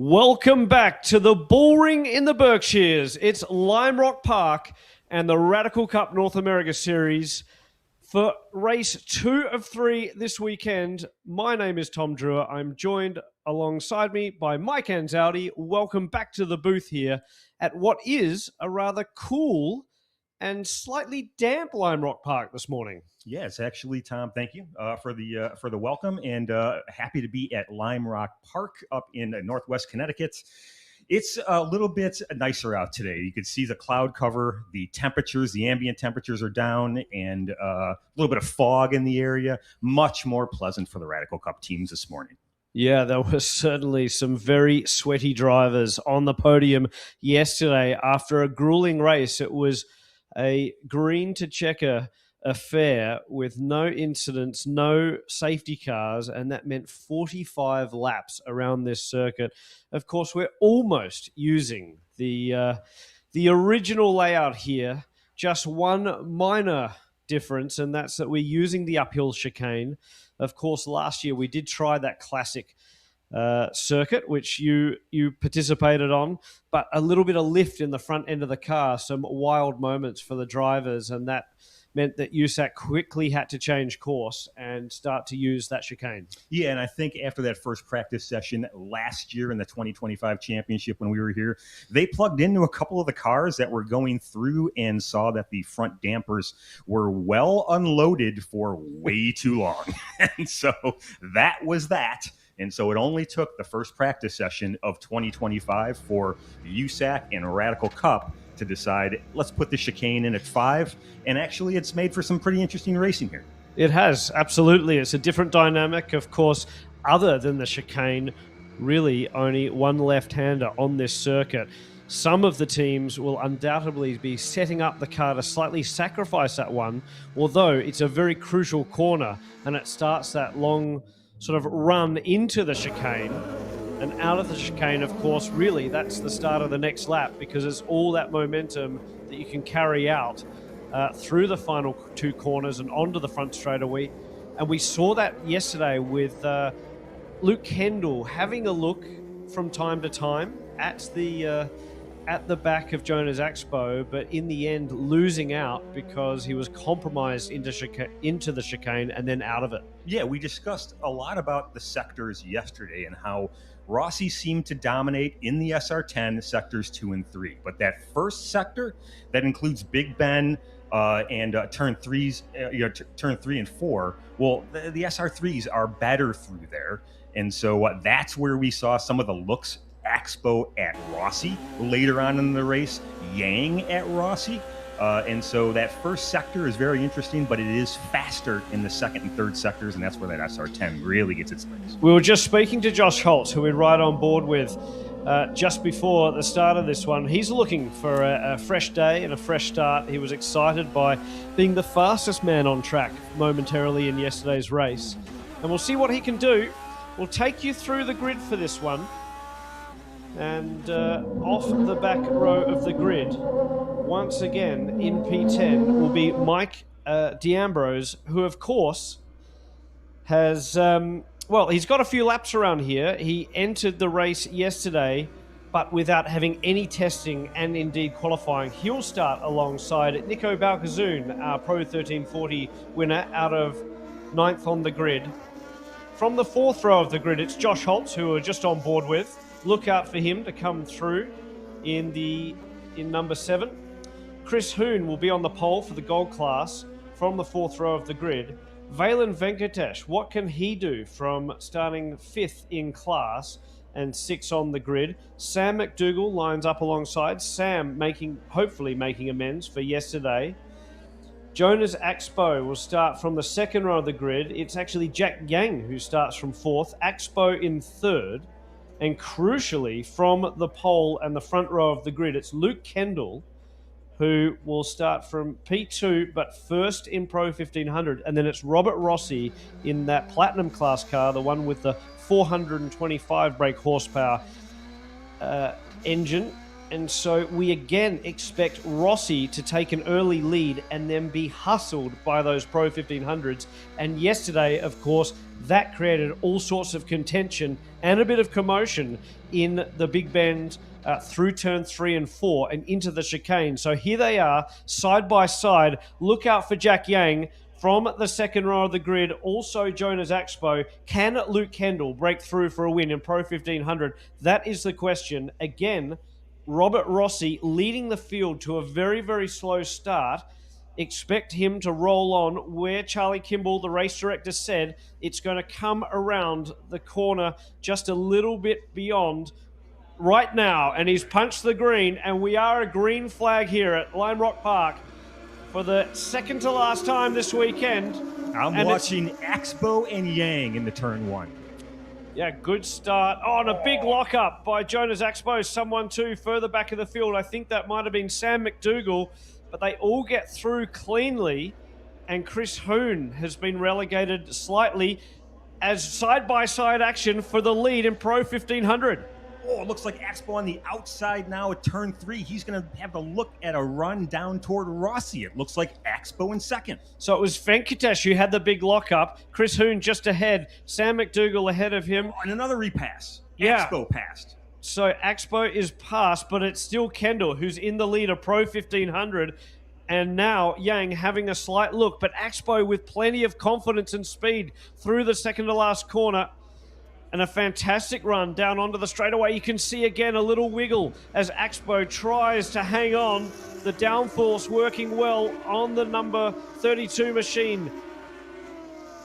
Welcome back to the Bullring in the Berkshires. It's Lime Rock Park and the Radical Cup North America Series for race 2 of 3 this weekend. My name is Tom Drewer. I'm joined alongside me by Mike Anzaldi. Welcome back to the booth here at what is a rather cool and slightly damp Lime Rock Park this morning. Yeah, it's actually, Tom, thank you for the welcome, and happy to be at Lime Rock Park up in Northwest Connecticut. It's a little bit nicer out today. You can see the cloud cover, the temperatures, the ambient temperatures are down, and a little bit of fog in the area. Much more pleasant for the Radical Cup teams this morning. Yeah, there was certainly some very sweaty drivers on the podium yesterday after a grueling race. It was a green to checker affair with no incidents, no safety cars, and that meant 45 laps around this circuit. Of course, we're almost using the original layout here. Just one minor difference, and that's that we're using the uphill chicane. Of course, last year we did try that classic circuit, which you participated on, but a little bit of lift in the front end of the car, some wild moments for the drivers, and that meant that USAC quickly had to change course and start to use that chicane. Yeah, and I think after that first practice session last year in the 2025 championship when we were here, they plugged into a couple of the cars that were going through and saw that the front dampers were well unloaded for way too long. And so that was that. And so it only took the first practice session of 2025 for USAC and Radical Cup to decide, let's put the chicane in at 5. And actually, it's made for some pretty interesting racing here. It has, absolutely. It's a different dynamic, of course, other than the chicane. Really only one left-hander on this circuit. Some of the teams will undoubtedly be setting up the car to slightly sacrifice that one, although it's a very crucial corner, and it starts that long sort of run into the chicane. And out of the chicane, of course, really, that's the start of the next lap, because it's all that momentum that you can carry out through the final 2 corners and onto the front straightaway. And we saw that yesterday with Luke Kendall having a look from time to time at the back of Jonas Axpo, but in the end losing out because he was compromised into the chicane and then out of it. Yeah, we discussed a lot about the sectors yesterday and how Rossi seemed to dominate in the SR10 sectors 2 and 3. But that first sector that includes Big Ben and turn 3s, turn 3 and 4, well, the SR3s are better through there. And so that's where we saw some of the looks. Axpo at Rossi later on in the race, Yang at Rossi. And so that first sector is very interesting, but it is faster in the second and third sectors, and that's where that SR10 really gets its legs. We were just speaking to Josh Holtz, who we're right on board with just before the start of this one. He's looking for a fresh day and a fresh start. He was excited by being the fastest man on track momentarily in yesterday's race. And we'll see what he can do. We'll take you through the grid for this one. And off the back row of the grid, once again in P10, will be Mike D'Ambrose, who, of course, has, he's got a few laps around here. He entered the race yesterday, but without having any testing and indeed qualifying. He'll start alongside Nico Balkazoon, our Pro 1340 winner, out of 9th on the grid. From the 4th row of the grid, it's Josh Holtz, who we're just on board with. Look out for him to come through in number 7. Chris Hoon will be on the pole for the gold class from the 4th row of the grid. Valen Venkatesh, what can he do from starting 5th in class and 6 on the grid? Sam McDougall lines up alongside. Sam hopefully making amends for yesterday. Jonas Axpo will start from the 2nd row of the grid. It's actually Jack Yang who starts from 4th. Axpo in 3rd. And crucially, from the pole and the front row of the grid, it's Luke Kendall who will start from P2, but first in Pro 1500. And then it's Robert Rossi in that Platinum class car, the one with the 425 brake horsepower engine. And so we again expect Rossi to take an early lead and then be hustled by those Pro 1500s. And yesterday, of course, that created all sorts of contention and a bit of commotion in the Big Bend through turn 3 and 4 and into the chicane. So here they are, side by side. Look out for Jack Yang from the second row of the grid. Also Jonas Axpo. Can Luke Kendall break through for a win in Pro 1500? That is the question. Again, Robert Rossi leading the field to a very, very slow start. Expect him to roll on where Charlie Kimball, the race director, said it's going to come around the corner just a little bit beyond right now. And he's punched the green, and we are a green flag here at Lime Rock Park for the second to last time this weekend. I'm watching Axpo and Yang in the turn 1. Yeah, good start. Oh, and a big lockup by Jonas Axpo. Someone too further back in the field. I think that might have been Sam McDougall, but they all get through cleanly. And Chris Hoon has been relegated slightly as side-by-side action for the lead in Pro 1500. Oh, it looks like Axpo on the outside now at turn 3. He's going to have to look at a run down toward Rossi. It looks like Axpo in second. So it was Venkatesh who had the big lockup. Chris Hoon just ahead. Sam McDougall ahead of him. Oh, and another repass. Yeah. Axpo passed. So Axpo is past, but it's still Kendall who's in the lead of Pro 1500. And now Yang having a slight look, but Axpo with plenty of confidence and speed through the second to last corner. And a fantastic run down onto the straightaway. You can see again a little wiggle as Axpo tries to hang on. The downforce working well on the number 32 machine.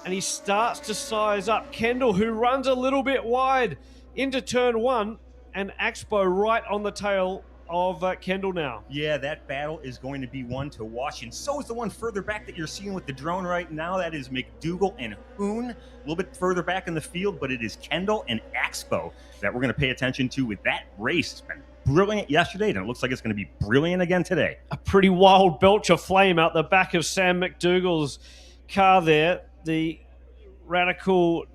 And he starts to size up. Kendall, who runs a little bit wide into turn 1, and Axpo right on the tail of Kendall now. Yeah, that battle is going to be one to watch, and so is the one further back that you're seeing with the drone right now. That is McDougall and Hoon, a little bit further back in the field, but it is Kendall and Axpo that we're going to pay attention to with that race. It's been brilliant yesterday, and it looks like it's going to be brilliant again today. A pretty wild belch of flame out the back of Sam McDougall's car there. The Radical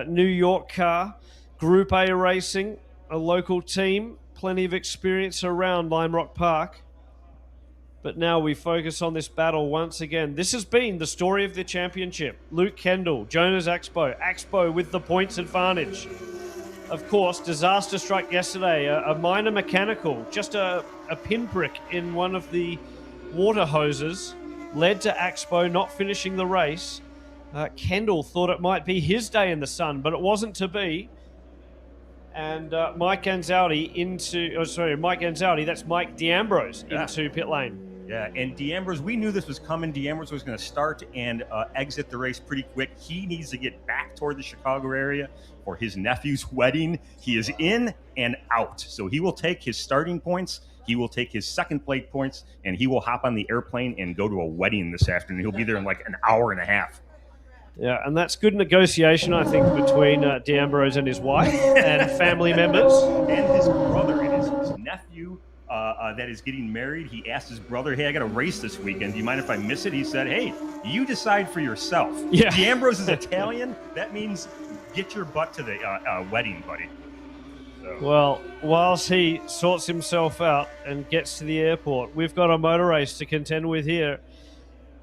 New York car, Group A Racing, a local team. Plenty of experience around Lime Rock Park. But now we focus on this battle once again. This has been the story of the championship. Luke Kendall, Jonas Axpo. Axpo with the points advantage. Of course, disaster struck yesterday. A minor mechanical, just a pinprick in one of the water hoses, led to Axpo not finishing the race. Kendall thought it might be his day in the sun, but it wasn't to be. And Mike Ganzaldi, that's Mike D'Ambrose into pit lane. Yeah, and D'Ambrose, we knew this was coming. D'Ambrose was going to start and exit the race pretty quick. He needs to get back toward the Chicago area for his nephew's wedding. He is in and out. So he will take his starting points, he will take his second plate points, and he will hop on the airplane and go to a wedding this afternoon. He'll be there in like an hour and a half. Yeah, and that's good negotiation, I think, between D'Ambrose and his wife and family members. And his brother and his nephew that is getting married. He asked his brother, hey, I got a race this weekend. Do you mind if I miss it? He said, hey, you decide for yourself. Yeah. D'Ambrose is Italian. That means get your butt to the wedding, buddy. So. Well, whilst he sorts himself out and gets to the airport, we've got a motor race to contend with here.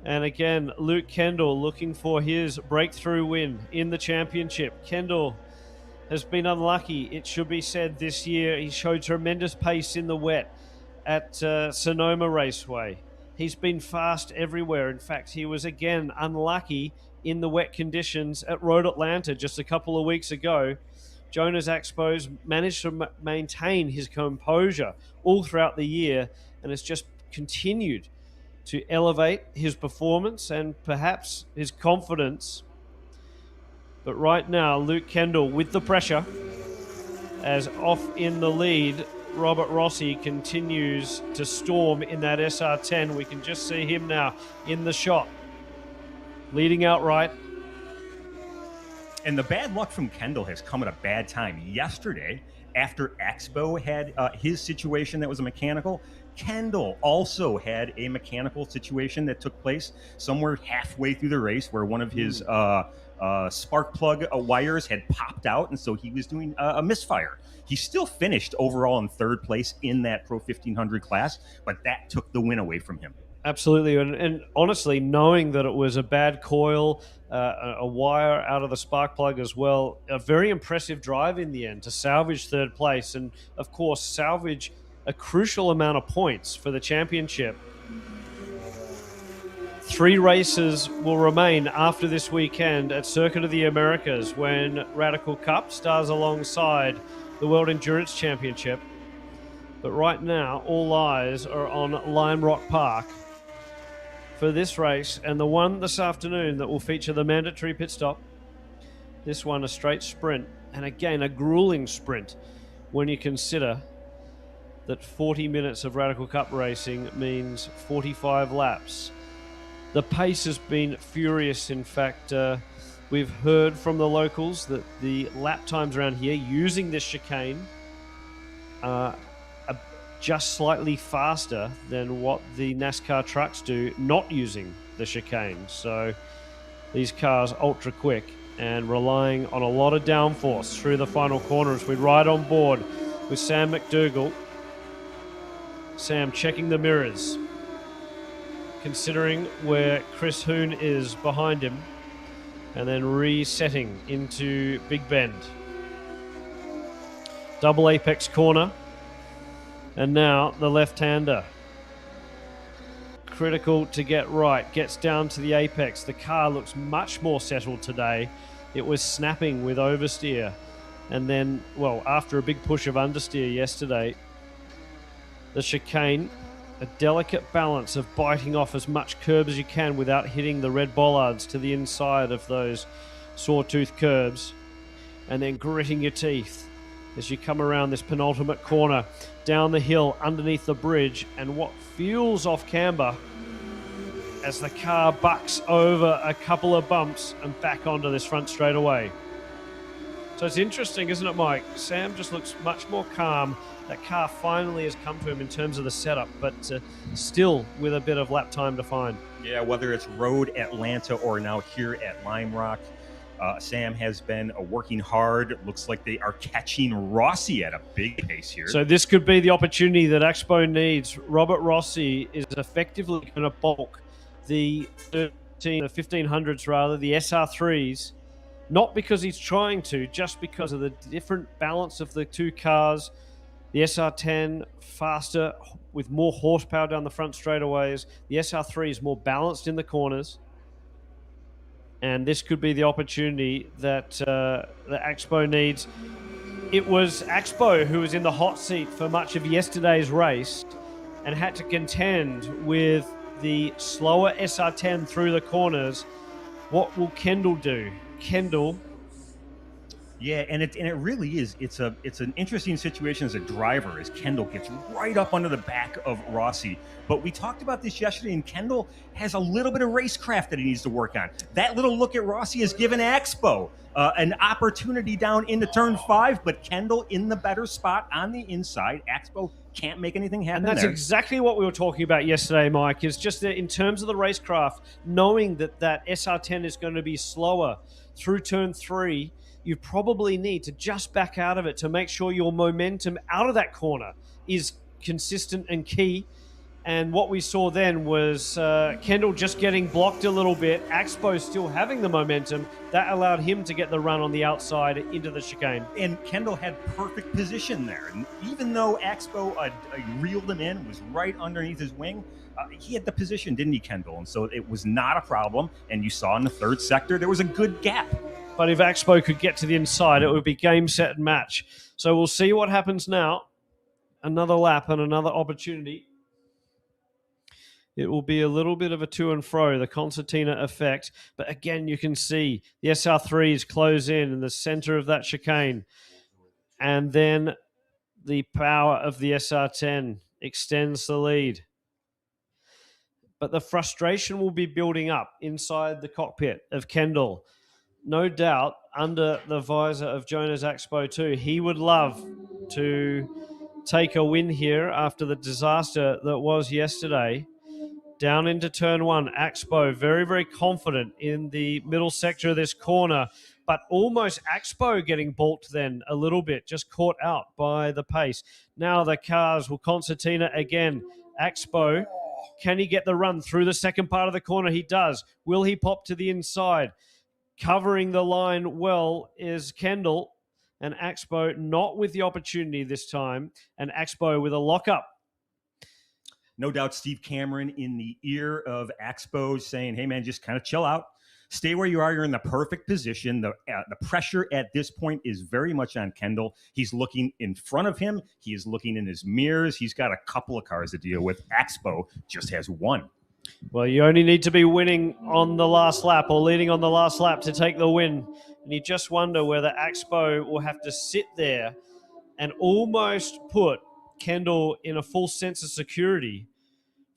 And again, Luke Kendall looking for his breakthrough win in the championship. Kendall has been unlucky, it should be said, this year. He showed tremendous pace in the wet at Sonoma Raceway. He's been fast everywhere. In fact, he was again unlucky in the wet conditions at Road Atlanta just a couple of weeks ago. Jonas Axpo's managed to maintain his composure all throughout the year and has just continued to elevate his performance and perhaps his confidence. But right now, Luke Kendall with the pressure, as off in the lead, Robert Rossi continues to storm in that SR10. We can just see him now in the shot, leading outright. And the bad luck from Kendall has come at a bad time. Yesterday, after Expo had his situation that was a mechanical, Kendall also had a mechanical situation that took place somewhere halfway through the race where one of his spark plug wires had popped out, and so he was doing a misfire. He still finished overall in third place in that Pro 1500 class, but that took the win away from him. Absolutely. And honestly, knowing that it was a bad coil, a wire out of the spark plug as well, a very impressive drive in the end to salvage third place and, of course, salvage a crucial amount of points for the championship. 3 races will remain after this weekend at Circuit of the Americas when Radical Cup stars alongside the World Endurance Championship. But right now, all eyes are on Lime Rock Park for this race, and the one this afternoon that will feature the mandatory pit stop. This one a straight sprint, and again a grueling sprint when you consider that 40 minutes of Radical Cup racing means 45 laps. The pace has been furious. In fact, we've heard from the locals that the lap times around here using this chicane are just slightly faster than what the NASCAR trucks do not using the chicane. So these cars ultra quick and relying on a lot of downforce through the final corner as we ride on board with Sam McDougall. Sam checking the mirrors, considering where Chris Hoon is behind him, and then resetting into Big Bend. Double apex corner. And now the left-hander. Critical to get right. Gets down to the apex. The car looks much more settled today. It was snapping with oversteer. And then, well, after a big push of understeer yesterday, the chicane, a delicate balance of biting off as much curb as you can without hitting the red bollards to the inside of those sawtooth curbs. And then gritting your teeth as you come around this penultimate corner, down the hill, underneath the bridge, and what feels off camber as the car bucks over a couple of bumps and back onto this front straightaway. So it's interesting, isn't it, Mike? Sam just looks much more calm. That car finally has come to him in terms of the setup, but still with a bit of lap time to find. Yeah, whether it's Road Atlanta or now here at Lime Rock, Sam has been working hard. It looks like they are catching Rossi at a big pace here. So this could be the opportunity that Expo needs. Robert Rossi is effectively going to bulk the 1500s rather, the SR3s, not because he's trying to, just because of the different balance of the two cars. The SR10 faster with more horsepower down the front straightaways. The SR3 is more balanced in the corners. And this could be the opportunity that the Expo needs. It was Expo who was in the hot seat for much of yesterday's race and had to contend with the slower SR10 through the corners. What will Kendall do? Kendall. Yeah, and it really is. It's an interesting situation as a driver as Kendall gets right up under the back of Rossi. But we talked about this yesterday, and Kendall has a little bit of racecraft that he needs to work on. That little look at Rossi has given Expo an opportunity down into turn 5, but Kendall in the better spot on the inside. Expo can't make anything happen. And that's there. exactly what we were talking about yesterday, Mike, is just that in terms of the racecraft, knowing that SR10 is going to be slower through turn 3, you probably need to just back out of it to make sure your momentum out of that corner is consistent and key. And what we saw then was Kendall just getting blocked a little bit, Expo still having the momentum. That allowed him to get the run on the outside into the chicane. And Kendall had perfect position there. And even though Expo reeled him in, was right underneath his wing, he had the position, didn't he, Kendall? And so it was not a problem. And you saw in the third sector, there was a good gap. But if Expo could get to the inside, it would be game, set, and match. So we'll see what happens now. Another lap and another opportunity. It will be a little bit of a to and fro, the concertina effect. But again, you can see the SR3s close in the center of that chicane. And then the power of the SR10 extends the lead. But the frustration will be building up inside the cockpit of Kendall. No doubt, under the visor of Jonas Expo too, he would love to take a win here after the disaster that was yesterday. Down into turn one, Axpo very, very confident in the middle sector of this corner, but almost Axpo getting balked then a little bit, just caught out by the pace. Now the cars will concertina again. Axpo, can he get the run through the second part of the corner? He does. Will he pop to the inside? Covering the line well is Kendall, and Axpo not with the opportunity this time, and Axpo with a lockup. No doubt Steve Cameron in the ear of Axpo saying, hey, man, just kind of chill out. Stay where you are. You're in the perfect position. The pressure at this point is very much on Kendall. He's looking in front of him. He is looking in his mirrors. He's got a couple of cars to deal with. Axpo just has one. Well, you only need to be winning on the last lap or leading on the last lap to take the win. And you just wonder whether Axpo will have to sit there and almost put Kendall in a full sense of security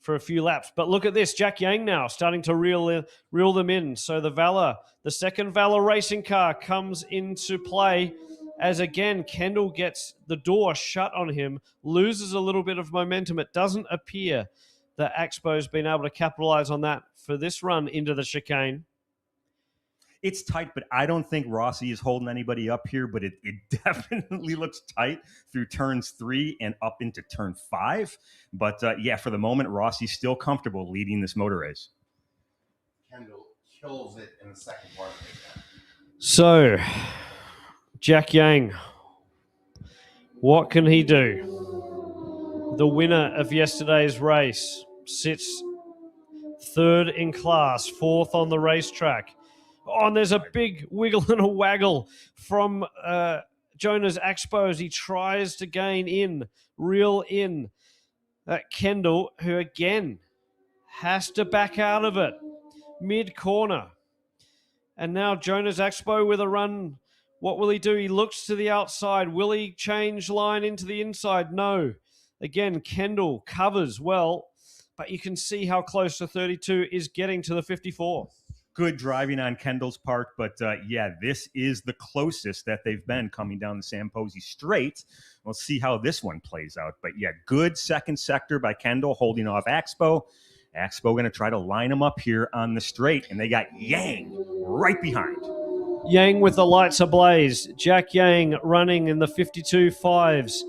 for a few laps. But look at this, Jack Yang now starting to reel them in. So the second Valor racing car comes into play as again Kendall gets the door shut on him, loses a little bit of momentum. It doesn't appear that Axpo's been able to capitalize on that for this run into the chicane. It's tight, but I don't think Rossi is holding anybody up here, but it definitely looks tight through turns 3 and up into turn 5. But yeah, for the moment, Rossi's still comfortable leading this motor race. Kendall kills it in the second part of it. So, Jack Yang, what can he do? The winner of yesterday's race sits third in class, fourth on the racetrack. Oh, and there's a big wiggle and a waggle from Jonas Axpo as he tries to reel in Kendall, who again has to back out of it mid-corner. And now Jonas Axpo with a run. What will he do? He looks to the outside. Will he change line into the inside? No. Again, Kendall covers well, but you can see how close the 32 is getting to the 54. Good driving on Kendall's part, but yeah, this is the closest that they've been coming down the Sam Posey straight. We'll see how this one plays out. But yeah, good second sector by Kendall holding off Axpo. Axpo going to try to line him up here on the straight, and they got Yang right behind. Yang with the lights ablaze. Jack Yang running in the 52.5s.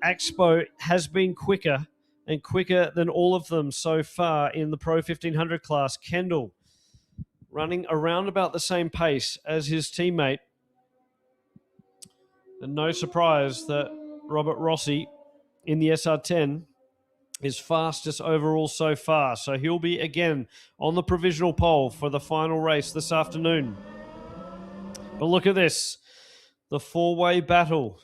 Axpo has been quicker and quicker than all of them so far in the Pro 1500 class. Kendall running around about the same pace as his teammate. And no surprise that Robert Rossi in the SR10 is fastest overall so far. So he'll be again on the provisional pole for the final race this afternoon. But look at this. The four-way battle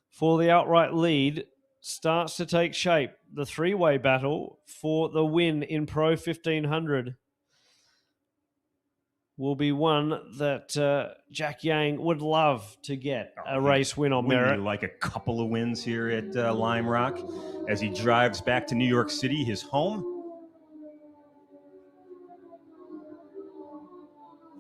for the outright lead starts to take shape. The three-way battle for the win in Pro 1500 will be one that Jack Yang would love to get a race win on merit. Like a couple of wins here at Lime Rock as he drives back to New York City, his home.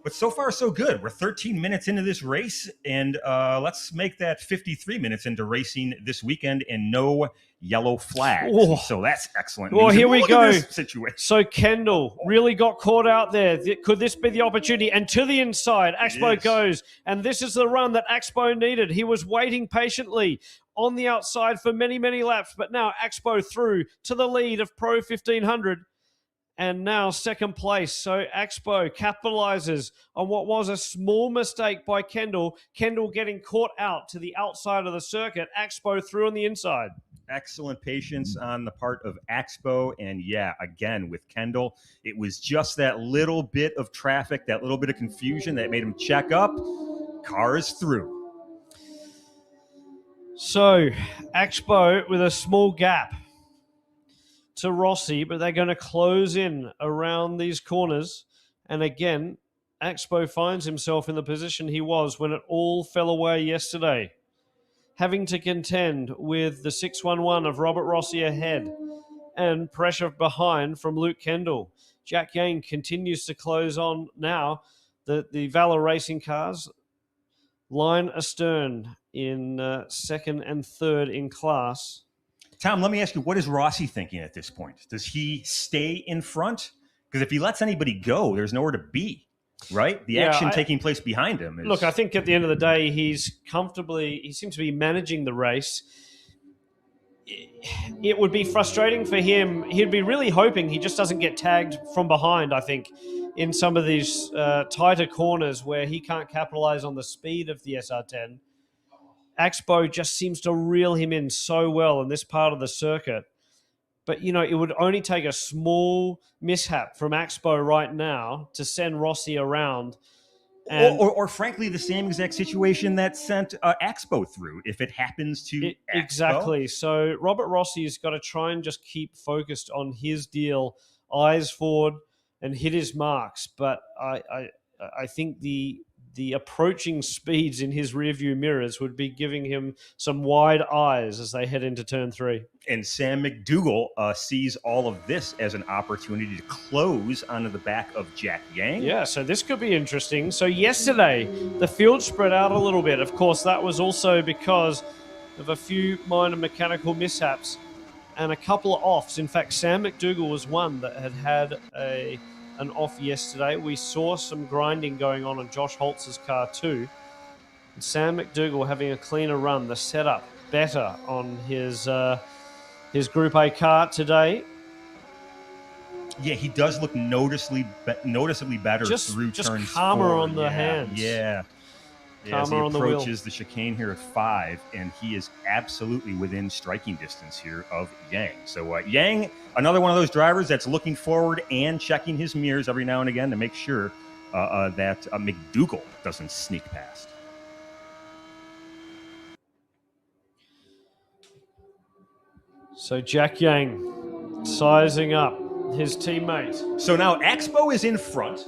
But so far, so good. We're 13 minutes into this race, and let's make that 53 minutes into racing this weekend and no yellow flags. Oh. So that's excellent. Well, here we go. Situation. So Kendall really got caught out there. Could this be the opportunity? And to the inside, Axpo goes. And this is the run that Axpo needed. He was waiting patiently on the outside for many, many laps. But now Axpo through to the lead of Pro 1500. And now second place. So Axpo capitalizes on what was a small mistake by Kendall. Kendall getting caught out to the outside of the circuit. Axpo through on the inside. Excellent patience on the part of Axpo. And yeah, again, with Kendall, it was just that little bit of traffic, that little bit of confusion that made him check up. Car is through. So Axpo with a small gap to Rossi, but they're going to close in around these corners. And again, Axpo finds himself in the position he was when it all fell away yesterday, having to contend with the 611 of Robert Rossi ahead and pressure behind from Luke Kendall. Jack Yang continues to close on now. The Valor Racing cars line astern in second and third in class. Tom, let me ask you, what is Rossi thinking at this point? Does he stay in front? Because if he lets anybody go, there's nowhere to be, right? The action taking place behind him is... Look, I think at the end of the day, he seems to be managing the race. It would be frustrating for him. He'd be really hoping he just doesn't get tagged from behind, I think, in some of these tighter corners where he can't capitalize on the speed of the SR10. Axpo just seems to reel him in so well in this part of the circuit. But, it would only take a small mishap from Axpo right now to send Rossi around. And or frankly, the same exact situation that sent Axpo through, if it happens to Axpo. Exactly. So Robert Rossi's got to try and just keep focused on his deal, eyes forward, and hit his marks. But I think the approaching speeds in his rearview mirrors would be giving him some wide eyes as they head into turn 3. And Sam McDougall sees all of this as an opportunity to close onto the back of Jack Yang. Yeah, so this could be interesting. So yesterday, the field spread out a little bit. Of course, that was also because of a few minor mechanical mishaps and a couple of offs. In fact, Sam McDougall was one that had an off yesterday. We saw some grinding going on Josh Holtz's car too. And Sam McDougall having a cleaner run, the setup better on his Group A car today. Yeah, he does look noticeably better through just turns calmer 4. on the hands. Yeah. As he approaches the chicane here at 5, and he is absolutely within striking distance here of Yang. So Yang, another one of those drivers that's looking forward and checking his mirrors every now and again to make sure that McDougall doesn't sneak past. So Jack Yang sizing up his teammate. So now Axpo is in front.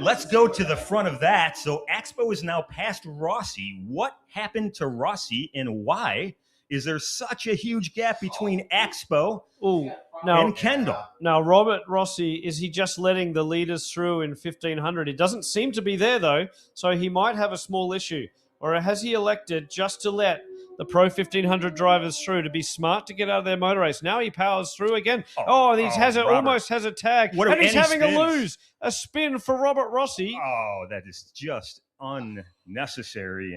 Let's go to the front of that. So Axpo is now past Rossi. What happened to Rossi, and why is there such a huge gap between Axpo and Kendall? Now, Robert Rossi, is he just letting the leaders through in 1500? It doesn't seem to be there, though, so he might have a small issue. Or has he elected just to let the Pro 1500 drivers through to be smart to get out of their motor race? Now he powers through again. Almost has a tag. And he's having a spin for Robert Rossi. Oh, that is just unnecessary.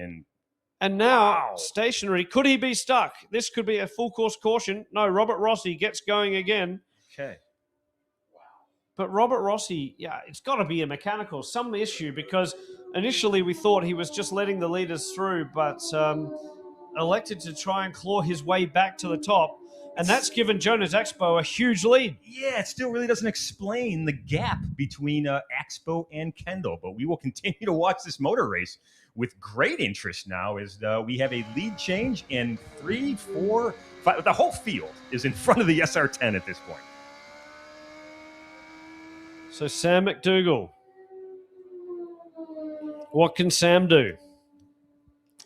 And now stationary. Could he be stuck? This could be a full course caution. No, Robert Rossi gets going again. Okay. But Robert Rossi, it's got to be a mechanical, some issue, because initially we thought he was just letting the leaders through, but elected to try and claw his way back to the top. And that's given Jonas Axpo a huge lead. Yeah, it still really doesn't explain the gap between Axpo and Kendall. But we will continue to watch this motor race with great interest now as we have a lead change in 3, 4, 5. The whole field is in front of the SR10 at this point. So Sam McDougall. What can Sam do?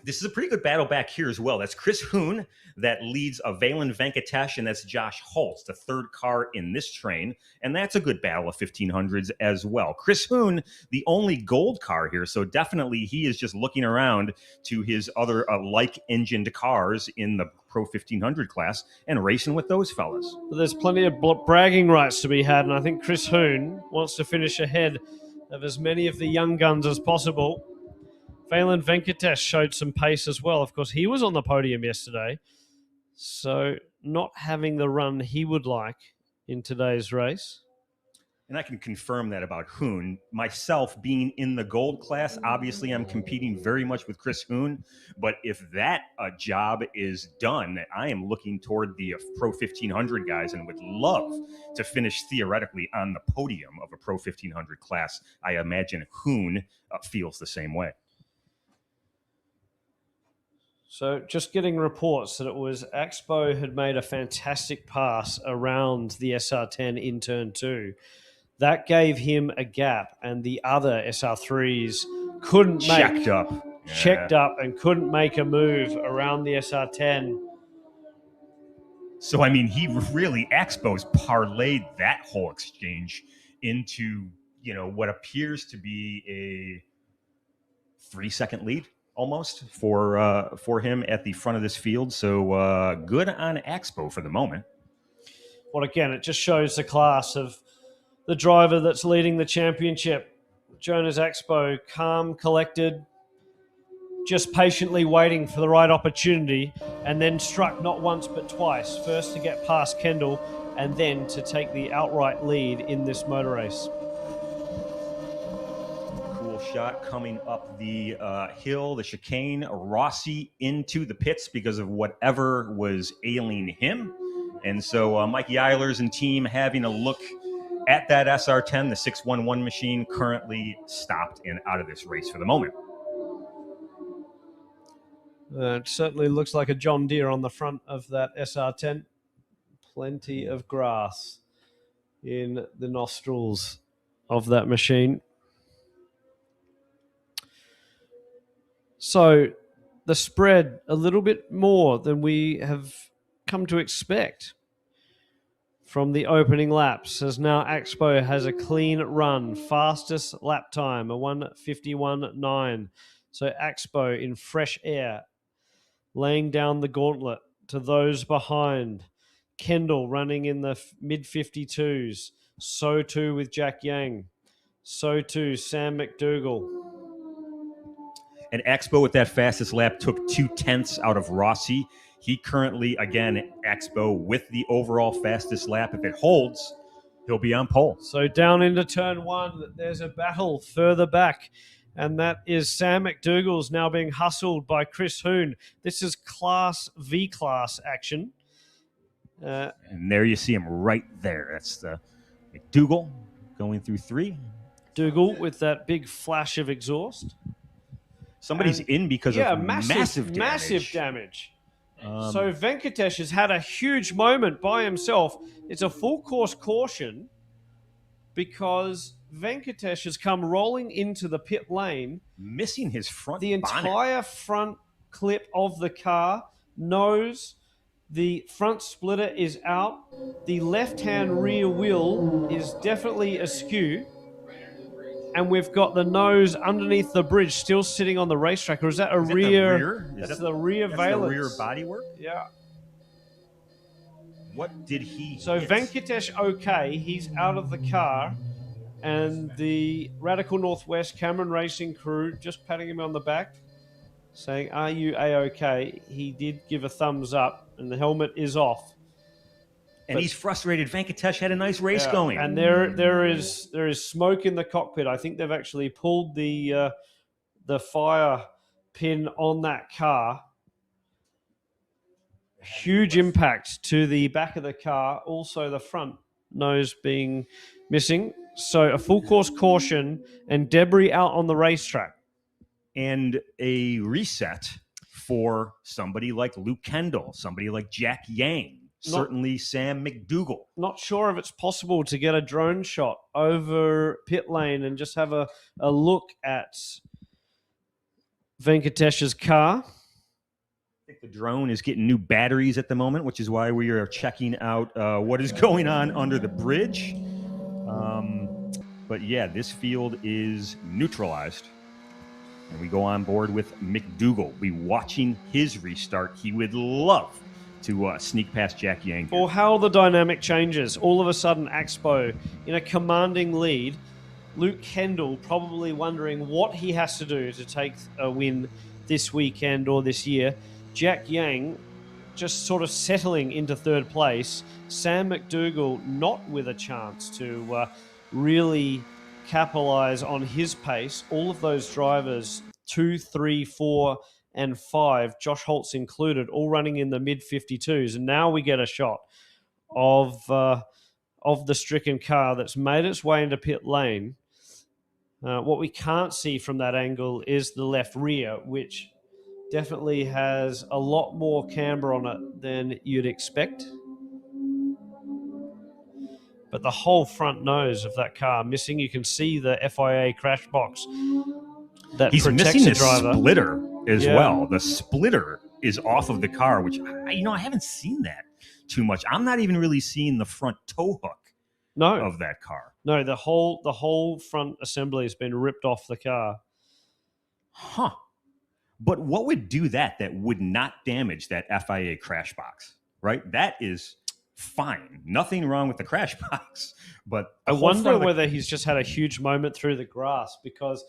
This is a pretty good battle back here as well. That's Chris Hoon that leads Valen Venkatesh, and that's Josh Holtz, the third car in this train. And that's a good battle of 1500s as well. Chris Hoon, the only gold car here, so definitely he is just looking around to his other like-engined cars in the Pro 1500 class and racing with those fellas. But there's plenty of bragging rights to be had, and I think Chris Hoon wants to finish ahead of as many of the young guns as possible. Valen Venkatesh showed some pace as well. Of course, he was on the podium yesterday, so not having the run he would like in today's race. And I can confirm that about Hoon. Myself, being in the gold class, obviously I'm competing very much with Chris Hoon. But if that job is done, I am looking toward the Pro 1500 guys and would love to finish theoretically on the podium of a Pro 1500 class. I imagine Hoon feels the same way. So just getting reports that it was Axpo had made a fantastic pass around the SR10 in turn 2. That gave him a gap, and the other SR3s couldn't make... Checked up and couldn't make a move around the SR10. So, I mean, he really, Axpo's parlayed that whole exchange into, what appears to be a 3-second lead. almost for him at the front of this field. So good on Expo for the moment. Well, again, it just shows the class of the driver that's leading the championship. Jonas Expo, calm, collected, just patiently waiting for the right opportunity, and then struck not once but twice. First to get past Kendall, and then to take the outright lead in this motor race. Cool shot coming up the hill, the chicane. Rossi into the pits because of whatever was ailing him. And so Mikey Eilers and team having a look at that SR10, the 611 machine, currently stopped and out of this race for the moment. It certainly looks like a John Deere on the front of that SR10. Plenty of grass in the nostrils of that machine. So the spread a little bit more than we have come to expect from the opening laps, as now Expo has a clean run, fastest lap time, a 1:51.9. So Expo in fresh air, laying down the gauntlet to those behind. Kendall running in the mid-52s. So too with Jack Yang. So too Sam McDougall. And Expo with that fastest lap took 2/10 out of Rossi. He currently, again, Expo with the overall fastest lap. If it holds, he'll be on pole. So down into turn one, there's a battle further back. And that is Sam McDougall's now being hustled by Chris Hoon. This is Class V-Class action. And there you see him right there. That's the McDougall going through 3. Dougal with that big flash of exhaust. Somebody's in because of massive damage. Massive damage. So Venkatesh has had a huge moment by himself. It's a full course caution because Venkatesh has come rolling into the pit lane, missing his front the bonnet. Entire front clip of the car, nose, the front splitter is out, the left-hand rear wheel is definitely askew, and we've got the nose underneath the bridge still sitting on the racetrack. Or is that Is rear? That That's the rear valence. The rear bodywork? Yeah. What did he So hit? Venkatesh, okay, he's out of the car, and the Radical Northwest Cameron Racing crew just patting him on the back, saying, "Are you A-okay?" He did give a thumbs up, and the helmet is off. And he's frustrated. Venkatesh had a nice race going. And there is smoke in the cockpit. I think they've actually pulled the fire pin on that car. Huge impact to the back of the car. Also, the front nose being missing. So a full course caution and debris out on the racetrack. And a reset for somebody like Luke Kendall, somebody like Jack Yang, certainly Sam McDougall. Not sure if it's possible to get a drone shot over pit lane and just have a look at Venkatesh's car. I think the drone is getting new batteries at the moment, which is why we are checking out what is going on under the bridge. But yeah, this field is neutralized. And we go on board with McDougall. We watching his restart. He would love to sneak past Jack Yang. Or how the dynamic changes. All of a sudden, Expo in a commanding lead. Luke Kendall probably wondering what he has to do to take a win this weekend or this year. Jack Yang just sort of settling into third place. Sam McDougall not with a chance to really capitalize on his pace. All of those drivers, 2, 3, 4, and 5, Josh Holtz included, all running in the mid-52s. And now we get a shot of the stricken car that's made its way into pit lane. What we can't see from that angle is the left rear, which definitely has a lot more camber on it than you'd expect. But the whole front nose of that car missing. You can see the FIA crash box that he's protects missing the driver. Splitter as well. The splitter is off of the car, which I haven't seen that too much. I'm not even really seeing the front tow hook of that car. No, the whole front assembly has been ripped off the car. Huh. But what would do that would not damage that FIA crash box, right? That is fine. Nothing wrong with the crash box. But I wonder whether he's just had a huge moment through the grass, because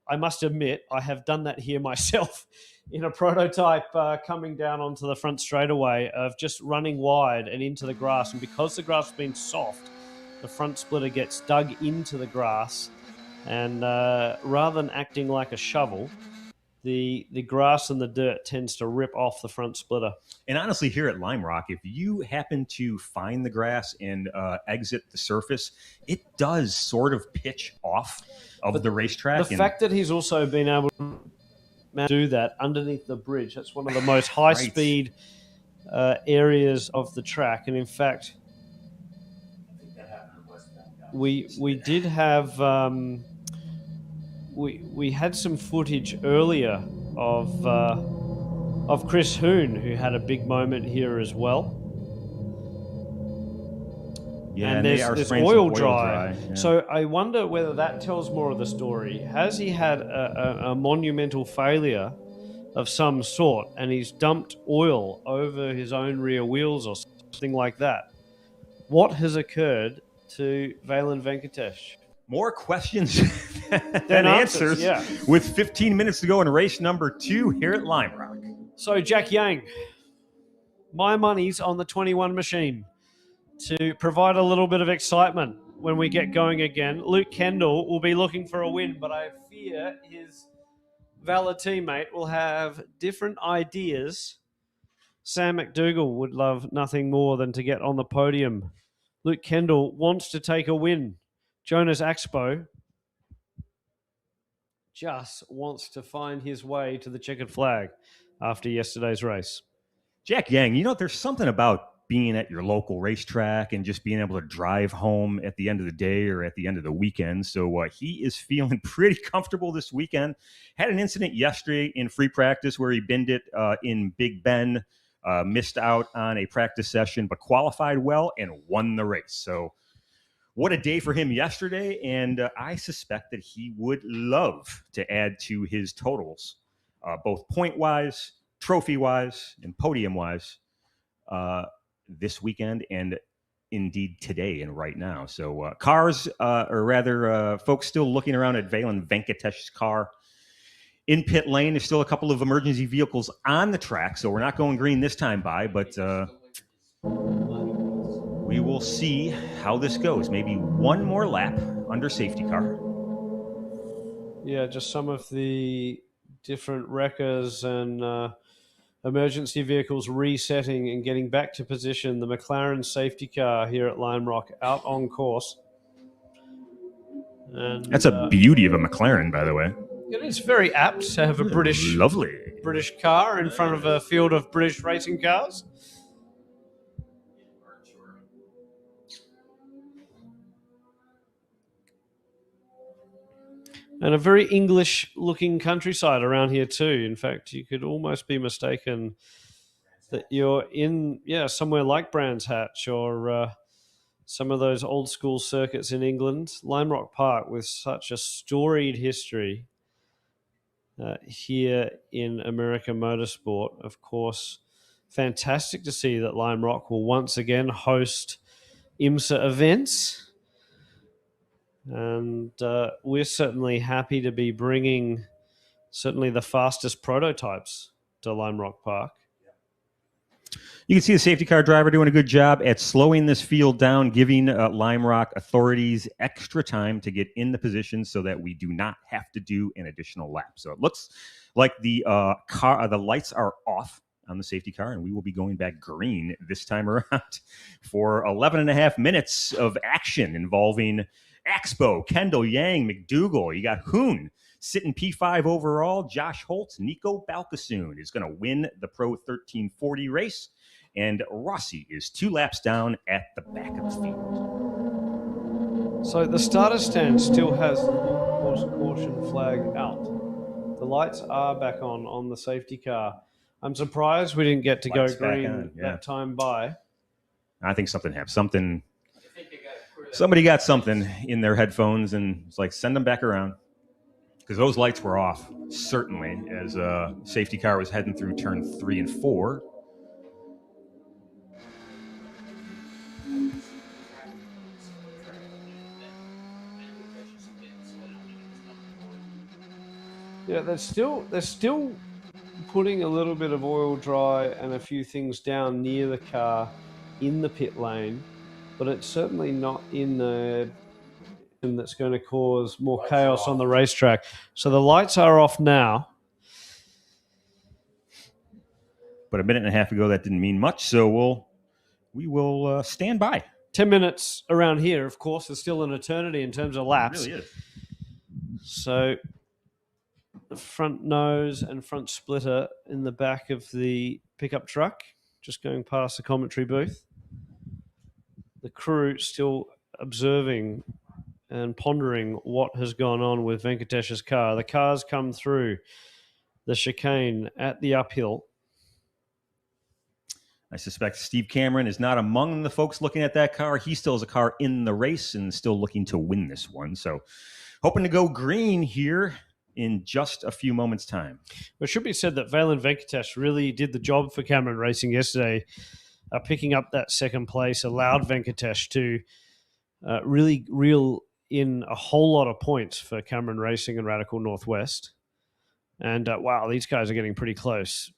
I must admit I have done that here myself in a prototype coming down onto the front straightaway of just running wide and into the grass. And because the grass has been soft, the front splitter gets dug into the grass, and rather than acting like a shovel, the grass and the dirt tends to rip off the front splitter. And honestly, here at Lime Rock, if you happen to find the grass and exit the surface, it does sort of pitch off of the racetrack. The fact that he's also been able to do that underneath the bridge, that's one of the most high-speed areas of the track. And in fact, we did have... We had some footage earlier of Chris Hoon, who had a big moment here as well. Yeah, and there's oil dry. Yeah. So I wonder whether that tells more of the story. Has he had a monumental failure of some sort, and he's dumped oil over his own rear wheels or something like that? What has occurred to Valan Venkatesh? More questions than answers, with 15 minutes to go in race number 2 here at Lime Rock. So, Jack Yang, my money's on the 21 machine to provide a little bit of excitement when we get going again. Luke Kendall will be looking for a win, but I fear his Valor teammate will have different ideas. Sam McDougall would love nothing more than to get on the podium. Luke Kendall wants to take a win. Jonas Axpo just wants to find his way to the checkered flag after yesterday's race. Jack Yang, there's something about being at your local racetrack and just being able to drive home at the end of the day or at the end of the weekend. So he is feeling pretty comfortable this weekend. Had an incident yesterday in free practice where he binned it in Big Bend, missed out on a practice session, but qualified well and won the race. So what a day for him yesterday, and I suspect that he would love to add to his totals, both point-wise, trophy-wise, and podium-wise, this weekend and indeed today and right now. So cars, or rather folks still looking around at Valan Venkatesh's car. In pit lane, there's still a couple of emergency vehicles on the track, so we're not going green this time by, but... we will see how this goes. Maybe one more lap under safety car. Yeah, just some of the different wreckers and emergency vehicles resetting and getting back to position. The McLaren safety car here at Lime Rock out on course. And, that's a beauty of a McLaren, by the way. It is very apt to have a lovely British car in front of a field of British racing cars. And a very English-looking countryside around here too. In fact, you could almost be mistaken that you're in, somewhere like Brands Hatch or some of those old-school circuits in England. Lime Rock Park, with such a storied history here in American motorsport. Of course, fantastic to see that Lime Rock will once again host IMSA events. And we're certainly happy to be bringing certainly the fastest prototypes to Lime Rock Park. You can see the safety car driver doing a good job at slowing this field down, giving Lime Rock authorities extra time to get in the position so that we do not have to do an additional lap. So it looks like the lights are off on the safety car, and we will be going back green this time around for 11 and a half minutes of action involving Axpo, Kendall, Yang, McDougall. You got Hoon sitting P5 overall. Josh Holtz, Nico Balkasoon is going to win the Pro 1340 race. And Rossi is 2 laps down at the back of the field. So the starter stand still has the caution flag out. The lights are back on the safety car. I'm surprised we didn't get to go green that time by. I think something happened. Somebody got something in their headphones, and it's like, send them back around. because those lights were off, certainly, as safety car was heading through turn 3 and 4. Yeah, they're still putting a little bit of oil dry and a few things down near the car in the pit lane, but it's certainly not in the that's going to cause more chaos on the racetrack. So the lights are off now. But a minute and a half ago, that didn't mean much, so we will stand by. 10 minutes around here, of course, is still an eternity in terms of laps. It really is. So the front nose and front splitter in the back of the pickup truck, just going past the commentary booth. The crew still observing and pondering what has gone on with Venkatesh's car. The car's come through the chicane at the uphill. I suspect Steve Cameron is not among the folks looking at that car. He still has a car in the race and still looking to win this one. So hoping to go green here in just a few moments' time. It should be said that Valen Venkatesh really did the job for Cameron Racing yesterday, picking up that second place, allowed Venkatesh to really reel in a whole lot of points for Cameron Racing and Radical Northwest. And wow, these guys are getting pretty close.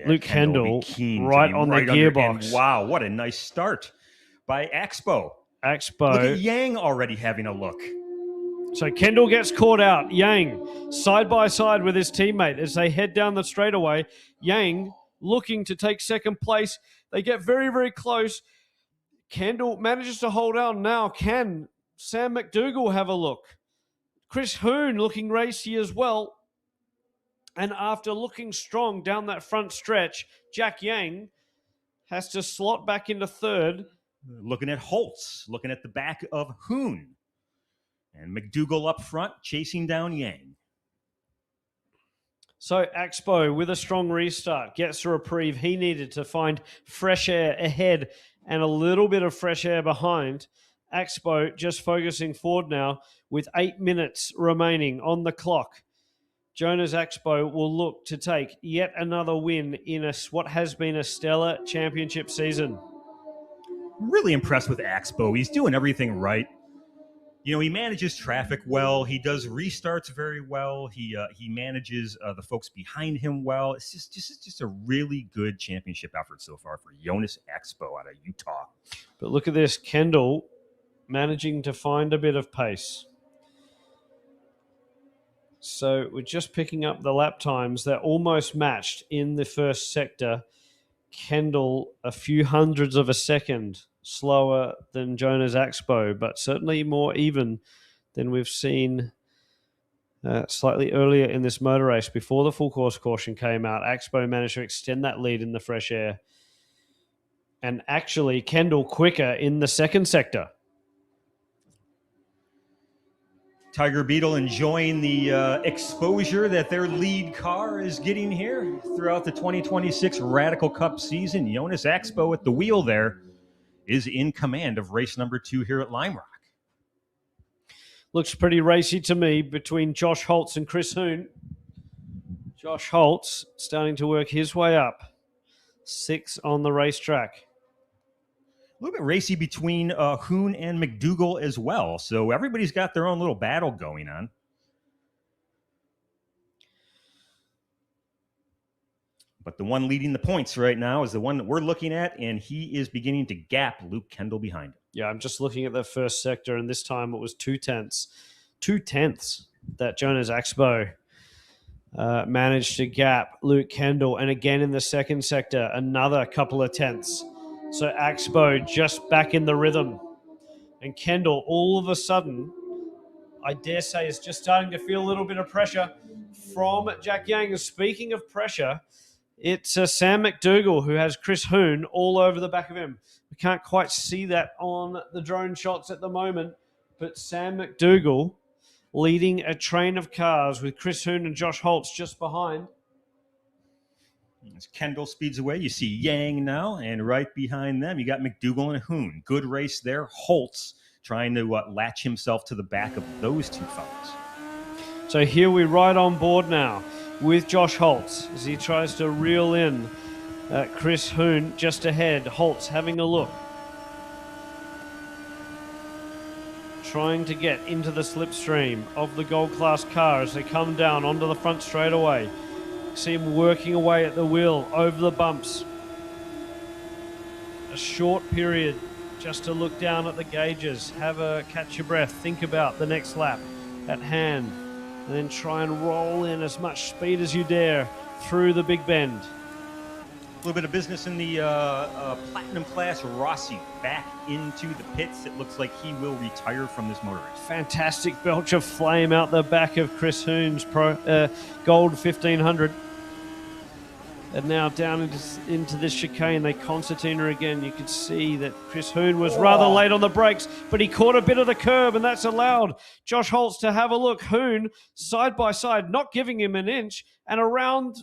Luke Kendall right on the gearbox. Wow, what a nice start by Axpo. Look at Yang already having a look. So Kendall gets caught out. Yang side by side with his teammate as they head down the straightaway. Yang looking to take second place. They get very, very close. Kendall manages to hold on now. Can Sam McDougall have a look? Chris Hoon looking racy as well. And after looking strong down that front stretch, Jack Yang has to slot back into third. Looking at Holtz, looking at the back of Hoon. And McDougall up front, chasing down Yang. So Axpo, with a strong restart, gets a reprieve. He needed to find fresh air ahead and a little bit of fresh air behind. Axpo just focusing forward now with 8 minutes remaining on the clock. Jonas Axpo will look to take yet another win in what has been a stellar championship season. Really impressed with Axpo. He's doing everything right. You know, he manages traffic well. He does restarts very well. He manages the folks behind him well. It's just a really good championship effort so far for Jonas Axpo out of Utah. But look at this, Kendall managing to find a bit of pace. So we're just picking up the lap times. They're almost matched in the first sector. Kendall a few hundredths of a second slower than Jonas Axpo, but certainly more even than we've seen slightly earlier in this motor race. Before the full course caution came out, Axpo managed to extend that lead in the fresh air. And actually, Kendall quicker in the second sector. Tiger Beetle enjoying the exposure that their lead car is getting here throughout the 2026 Radical Cup season. Jonas Axpo at the wheel there is in command of race number 2 here at Lime Rock. Looks pretty racy to me between Josh Holtz and Chris Hoon. Josh Holtz starting to work his way up. 6 on the racetrack. A little bit racy between Hoon and McDougall as well. So everybody's got their own little battle going on. But the one leading the points right now is the one that we're looking at, and he is beginning to gap Luke Kendall behind him. Yeah, I'm just looking at the first sector, and this time it was 2/10. 2/10 that Jonas Axpo managed to gap Luke Kendall. And again in the second sector, another couple of tenths. So Axpo just back in the rhythm. And Kendall, all of a sudden, I dare say, is just starting to feel a little bit of pressure from Jack Yang. And speaking of pressure, it's Sam McDougall who has Chris Hoon all over the back of him. We can't quite see that on the drone shots at the moment, but Sam McDougall leading a train of cars with Chris Hoon and Josh Holtz just behind. As Kendall speeds away, you see Yang now, and right behind them, you got McDougall and Hoon. Good race there. Holtz trying to latch himself to the back of those two fellas. So here we ride on board now with Josh Holtz as he tries to reel in Chris Hoon just ahead. Holtz having a look, trying to get into the slipstream of the Gold Class car as they come down onto the front straightaway. See him working away at the wheel over the bumps. A short period just to look down at the gauges, have a catch your breath, think about the next lap at hand, and then try and roll in as much speed as you dare through the Big Bend. A little bit of business in the Platinum class. Rossi back into the pits. It looks like he will retire from this motor race. Fantastic belch of flame out the back of Chris Hoon's Gold 1500. And now down into this chicane, they concertina again. You can see that Chris Hoon was rather late on the brakes, but he caught a bit of the curb, and that's allowed Josh Holtz to have a look. Hoon, side by side, not giving him an inch, and around,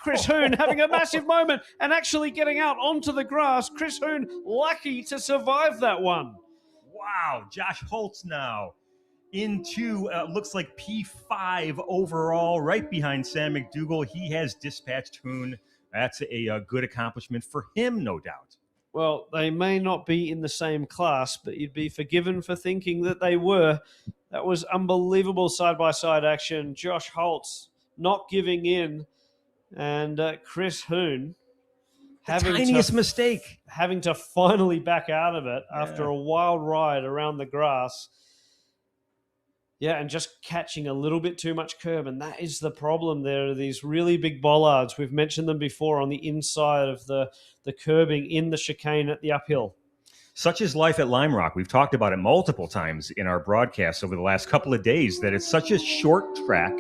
Chris Hoon having a massive moment and actually getting out onto the grass. Chris Hoon lucky to survive that one. Wow, Josh Holtz now into, looks like P5 overall, right behind Sam McDougall. He has dispatched Hoon. That's a good accomplishment for him, no doubt. Well, they may not be in the same class, but you'd be forgiven for thinking that they were. That was unbelievable side-by-side action. Josh Holtz not giving in, and Chris Hoon having to finally back out of it after a wild ride around the grass. Yeah, and just catching a little bit too much curb, and that is the problem. There are these really big bollards. We've mentioned them before on the inside of the curbing in the chicane at the uphill. Such is life at Lime Rock. We've talked about it multiple times in our broadcasts over the last couple of days, that it's such a short track,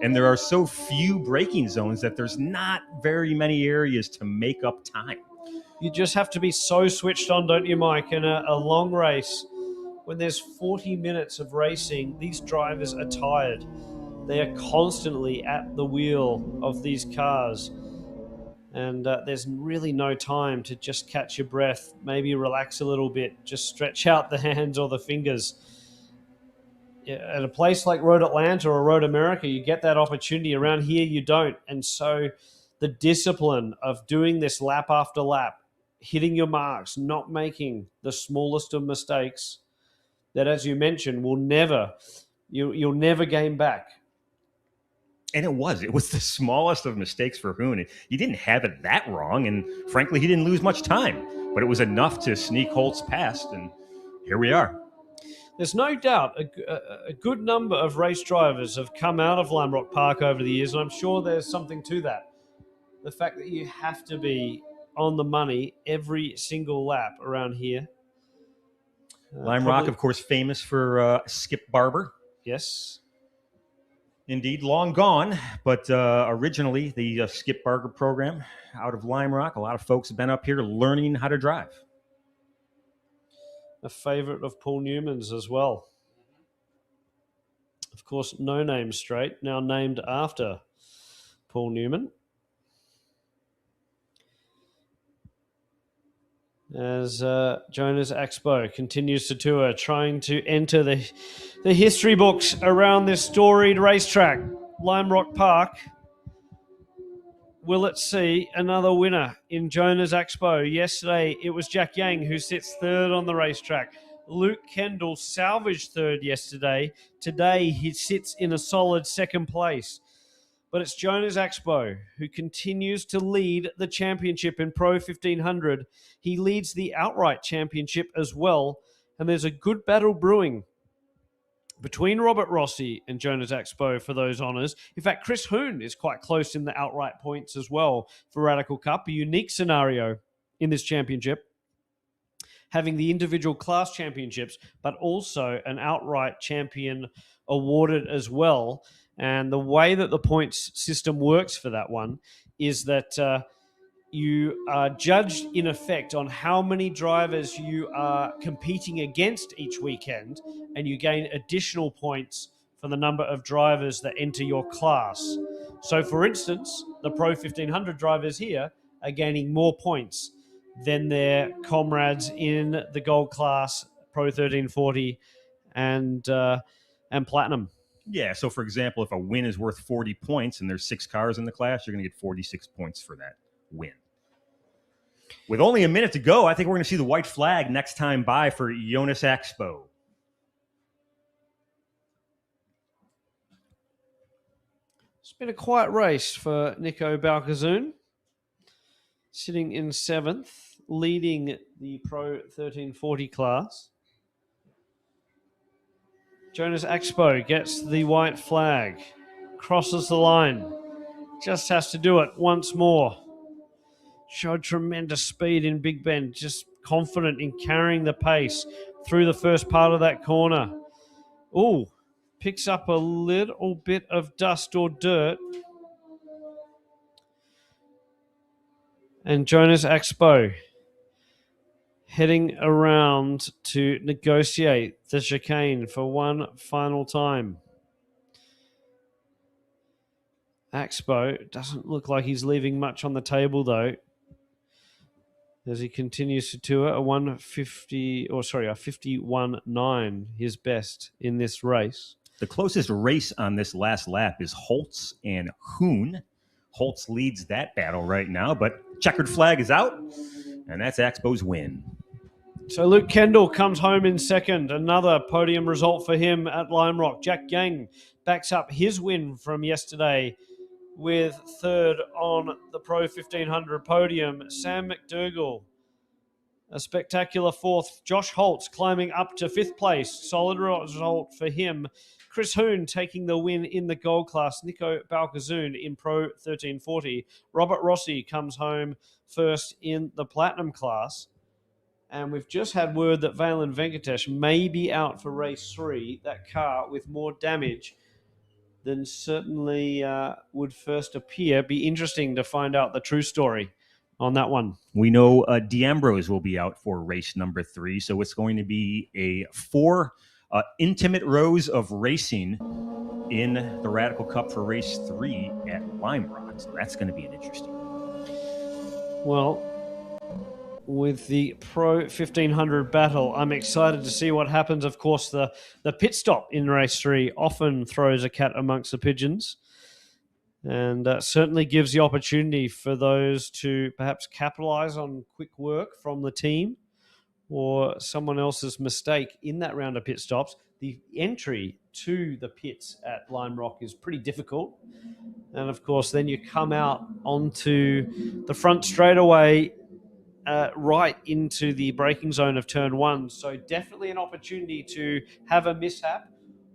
and there are so few braking zones that there's not very many areas to make up time. You just have to be so switched on, don't you, Mike, in a long race. When there's 40 minutes of racing, these drivers are tired. They are constantly at the wheel of these cars. And there's really no time to just catch your breath, maybe relax a little bit, just stretch out the hands or the fingers. Yeah, at a place like Road Atlanta or Road America, you get that opportunity. Around here, you don't. And so the discipline of doing this lap after lap, hitting your marks, not making the smallest of mistakes, that, as you mentioned, you'll never gain back. And it was the smallest of mistakes for Hoon. He didn't have it that wrong, and frankly, he didn't lose much time. But it was enough to sneak Holtz past, and here we are. There's no doubt a good number of race drivers have come out of Lime Rock Park over the years, and I'm sure there's something to that. The fact that you have to be on the money every single lap around here. Lime Rock, of course, famous for Skip Barber. Yes. Indeed, long gone, but originally the Skip Barber program out of Lime Rock. A lot of folks have been up here learning how to drive. A favorite of Paul Newman's as well. Of course, No Name Straight, now named after Paul Newman. As Jonas Axbo continues to tour, trying to enter the history books around this storied racetrack, Lime Rock Park. Will it see another winner in Jonas Axbo? Yesterday, it was Jack Yang who sits third on the racetrack. Luke Kendall salvaged third yesterday. Today, he sits in a solid second place. But it's Jonas Axbo who continues to lead the championship in Pro 1500. He leads the outright championship as well. And there's a good battle brewing between Robert Rossi and Jonas Axbo for those honours. In fact, Chris Hoon is quite close in the outright points as well for Radical Cup. A unique scenario in this championship, having the individual class championships, but also an outright champion awarded as well. And the way that the points system works for that one is that you are judged in effect on how many drivers you are competing against each weekend, and you gain additional points for the number of drivers that enter your class. So, for instance, the Pro 1500 drivers here are gaining more points than their comrades in the Gold Class, Pro 1340, and Platinum. Yeah. So, for example, if a win is worth 40 points and there's 6 cars in the class, you're going to get 46 points for that win. With only a minute to go, I think we're going to see the white flag next time by for Jonas Expo. It's been a quiet race for Nico Balkazoon, sitting in 7th, leading the Pro 1340 class. Jonas Expo gets the white flag, crosses the line, just has to do it once more. Showed tremendous speed in Big Bend, just confident in carrying the pace through the first part of that corner. Ooh, picks up a little bit of dust or dirt. And Jonas Expo heading around to negotiate the chicane for one final time. Expo doesn't look like he's leaving much on the table though, as he continues to tour a 51.9, his best in this race. The closest race on this last lap is Holtz and Hoon. Holtz leads that battle right now, but checkered flag is out, and that's Expo's win. So Luke Kendall comes home in second. Another podium result for him at Lime Rock. Jack Yang backs up his win from yesterday with third on the Pro 1500 podium. Sam McDougall, a spectacular fourth. Josh Holtz climbing up to 5th place. Solid result for him. Chris Hoon taking the win in the gold class. Nico Balkazoon in Pro 1340. Robert Rossi comes home first in the platinum class. And we've just had word that Valen Venkatesh may be out for race 3. That car with more damage than certainly would first appear. Be interesting to find out the true story on that one. We know D'Ambrose will be out for race number 3, so it's going to be a 4 intimate rows of racing in the Radical Cup for race 3 at Lime Rock. So that's going to be an interesting one. Well, with the Pro 1500 battle, I'm excited to see what happens. Of course, the pit stop in race 3 often throws a cat amongst the pigeons, and certainly gives the opportunity for those to perhaps capitalize on quick work from the team or someone else's mistake in that round of pit stops. The entry to the pits at Lime Rock is pretty difficult. And of course, then you come out onto the front straightaway right into the braking zone of turn 1. So definitely an opportunity to have a mishap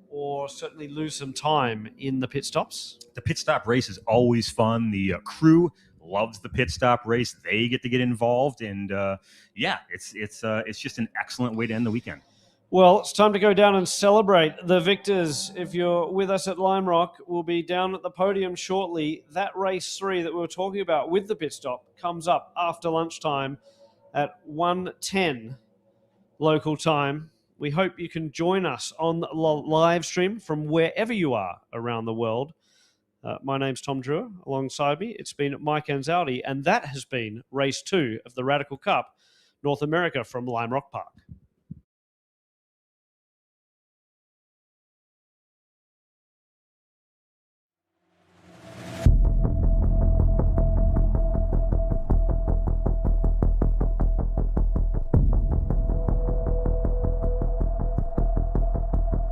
or certainly lose some time in the pit stops. The pit stop race is always fun. The crew loves the pit stop race. They get to get involved, and it's just an excellent way to end the weekend. Well, it's time to go down and celebrate the victors. If you're with us at Lime Rock, we'll be down at the podium shortly. That race 3 that we were talking about with the pit stop comes up after lunchtime at 1:10 local time. We hope you can join us on the live stream from wherever you are around the world. My name's Tom Drewer. Alongside me, it's been Mike Anzaldi, and that has been race 2 of the Radical Cup, North America from Lime Rock Park.